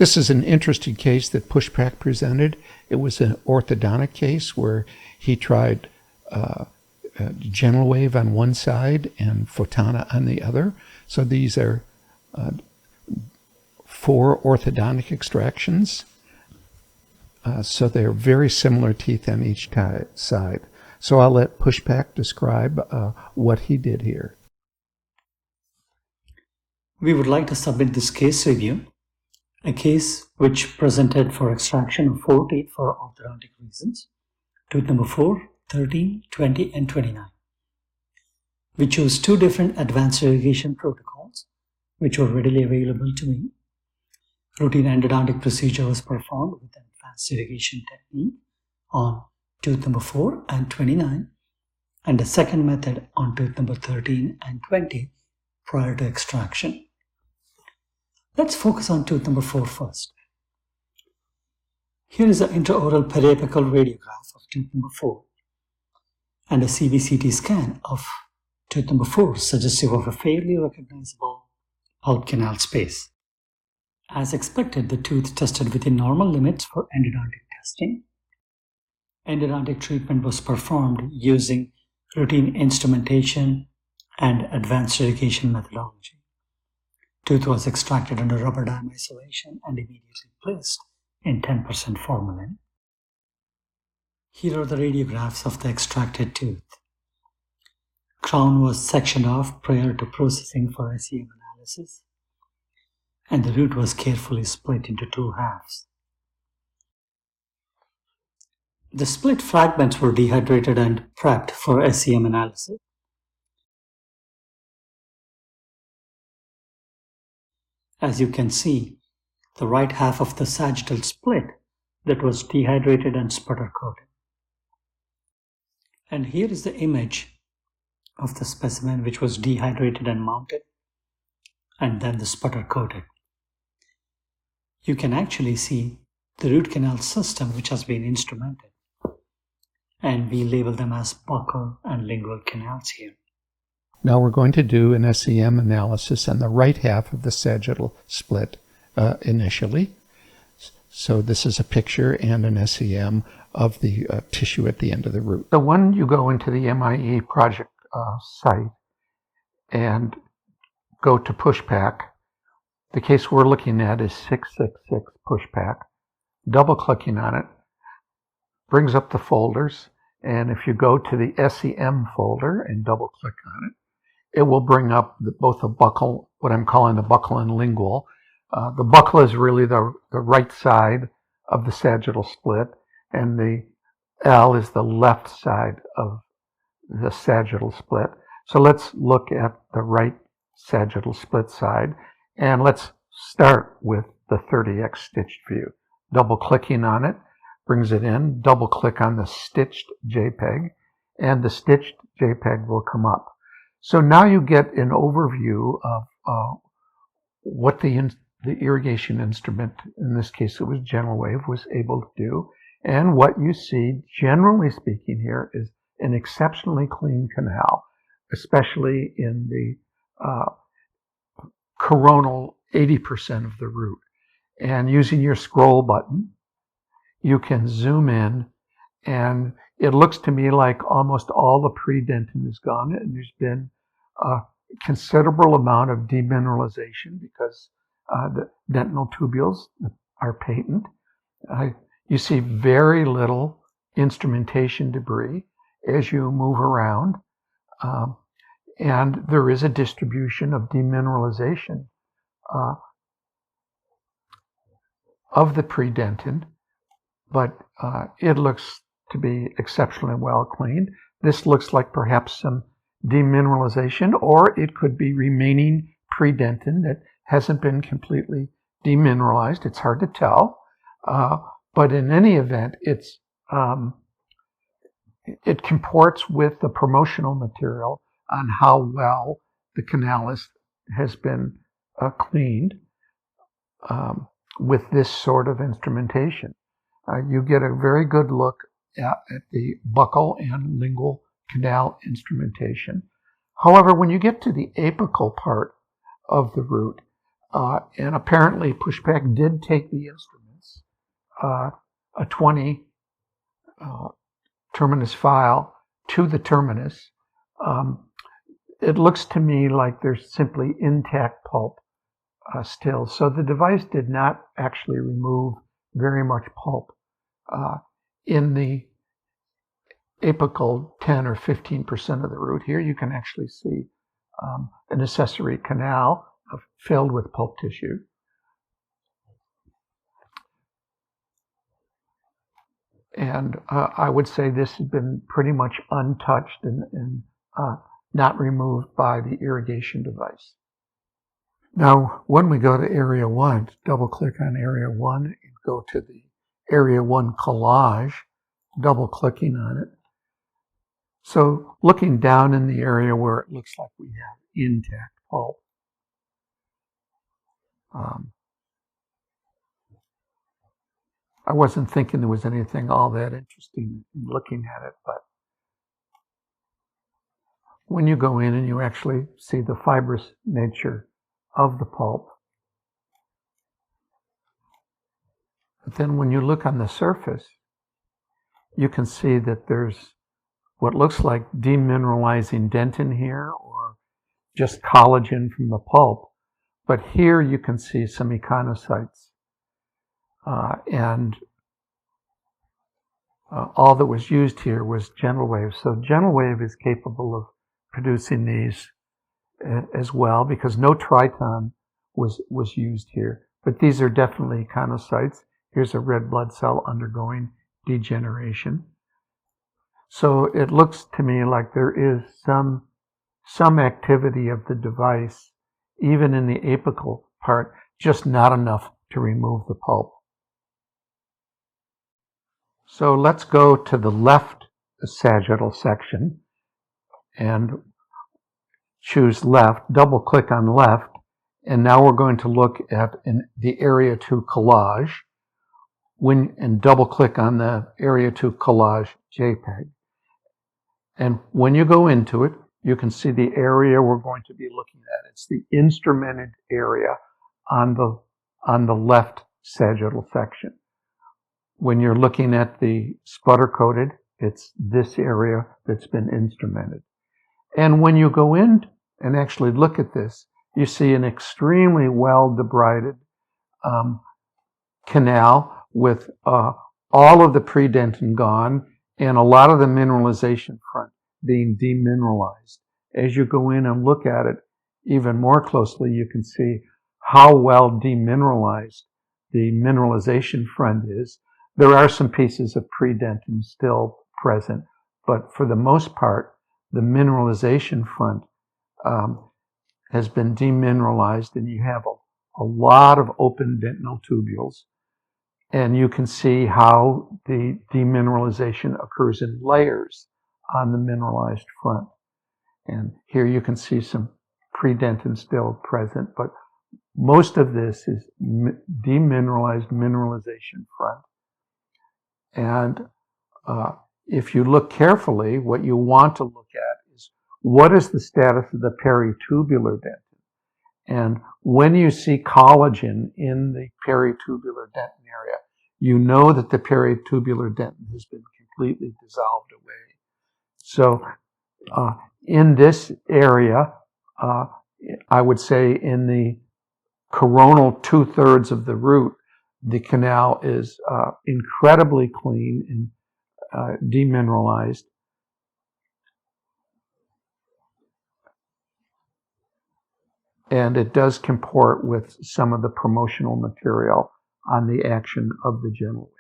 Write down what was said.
This is an interesting case that Pushpak presented. It was an orthodontic case where he tried GentleWave on one side and Fotona on the other. So these are 4 orthodontic extractions. So they're very similar teeth on each side. So I'll let Pushpak describe what he did here. We would like to submit this case review, a case which presented for extraction of 4 teeth for orthodontic reasons, tooth number 4, 13, 20, and 29. We chose 2 different advanced irrigation protocols, which were readily available to me. Routine endodontic procedure was performed with an advanced irrigation technique on tooth number 4 and 29, and a second method on tooth number 13 and 20 prior to extraction. Let's focus on tooth number 4 first. Here is an intraoral periapical radiograph of tooth number 4 and a CBCT scan of tooth number 4, suggestive of a fairly recognizable pulp canal space. As expected, the tooth tested within normal limits for endodontic testing. Endodontic treatment was performed using routine instrumentation and advanced irrigation methodology. Tooth was extracted under rubber dam isolation and immediately placed in 10% formalin. Here are the radiographs of the extracted tooth. Crown was sectioned off prior to processing for SEM analysis, and the root was carefully split into 2 halves. The split fragments were dehydrated and prepped for SEM analysis. As you can see, the right half of the sagittal split that was dehydrated and sputter coated. And here is the image of the specimen which was dehydrated and mounted, and then the sputter coated. You can actually see the root canal system which has been instrumented, and we label them as buccal and lingual canals here. Now we're going to do an SEM analysis on the right half of the sagittal split initially. So this is a picture and an SEM of the tissue at the end of the root. So when you go into the MIE project site and go to Pushpak, the case we're looking at is 666 Pushpak. Double-clicking on it brings up the folders, and if you go to the SEM folder and double-click on it, it will bring up both the buccal, what I'm calling the buccal and lingual. The buccal is really the right side of the sagittal split, and the L is the left side of the sagittal split. So let's look at the right sagittal split side, and let's start with the 30x stitched view. Double-clicking on it brings it in. Double-click on the stitched JPEG, and the stitched JPEG will come up. So now you get an overview of what the irrigation instrument, in this case it was GentleWave, was able to do. And what you see, generally speaking here, is an exceptionally clean canal, especially in the coronal 80% of the root. And using your scroll button, you can zoom in, and it looks to me like almost all the pre-dentin is gone, and there's been a considerable amount of demineralization because the dentinal tubules are patent. You see very little instrumentation debris as you move around, and there is a distribution of demineralization of the pre-dentin, but it looks to be exceptionally well cleaned. This looks like perhaps some demineralization, or it could be remaining pre-dentin that hasn't been completely demineralized. It's hard to tell, but in any event, it comports with the promotional material on how well the canal has been cleaned with this sort of instrumentation. You get a very good look at the buccal and lingual canal instrumentation. However, when you get to the apical part of the root, And apparently Pushpak did take the instruments, a 20 terminus file to the terminus. It looks to me like there's simply intact pulp still. So the device did not actually remove very much pulp. In the apical 10 or 15% of the root here, you can actually see an accessory canal filled with pulp tissue. And I would say this has been pretty much untouched and not removed by the irrigation device. Now, when we go to area 1, double click on area 1 and go to the area 1 collage, double clicking on it. So looking down in the area where it looks like we have intact pulp. I wasn't thinking there was anything all that interesting in looking at it, but when you go in and you actually see the fibrous nature of the pulp, but then when you look on the surface, you can see that there's what looks like demineralizing dentin here, or just collagen from the pulp. But here you can see some echonocytes. And all that was used here was gentle wave. So gentle wave is capable of producing these as well, because no triton was used here. But these are definitely echonocytes. Here's a red blood cell undergoing degeneration. So it looks to me like there is some activity of the device, even in the apical part, just not enough to remove the pulp. So let's go to the left sagittal section and choose left, double click on left, and now we're going to look at the area 2 collage and double click on the area 2 collage JPEG. And when you go into it, you can see the area we're going to be looking at. It's the instrumented area on the left sagittal section. When you're looking at the sputter-coated, it's this area that's been instrumented. And when you go in and actually look at this, you see an extremely well debrided canal with all of the predentin gone and a lot of the mineralization front being demineralized. As you go in and look at it even more closely, you can see how well demineralized the mineralization front is. There are some pieces of predentin still present, but for the most part, the mineralization front has been demineralized, and you have a lot of open dentinal tubules. And you can see how the demineralization occurs in layers on the mineralized front. And here you can see some predentin still present, but most of this is demineralized mineralization front. And if you look carefully, what you want to look at is what is the status of the peritubular dentin. And when you see collagen in the peritubular dentin area, you know that the peritubular dentin has been completely dissolved away. So in this area, I would say in the coronal 2/3 of the root, the canal is incredibly clean and demineralized. And it does comport with some of the promotional material on the action of the gentle wave.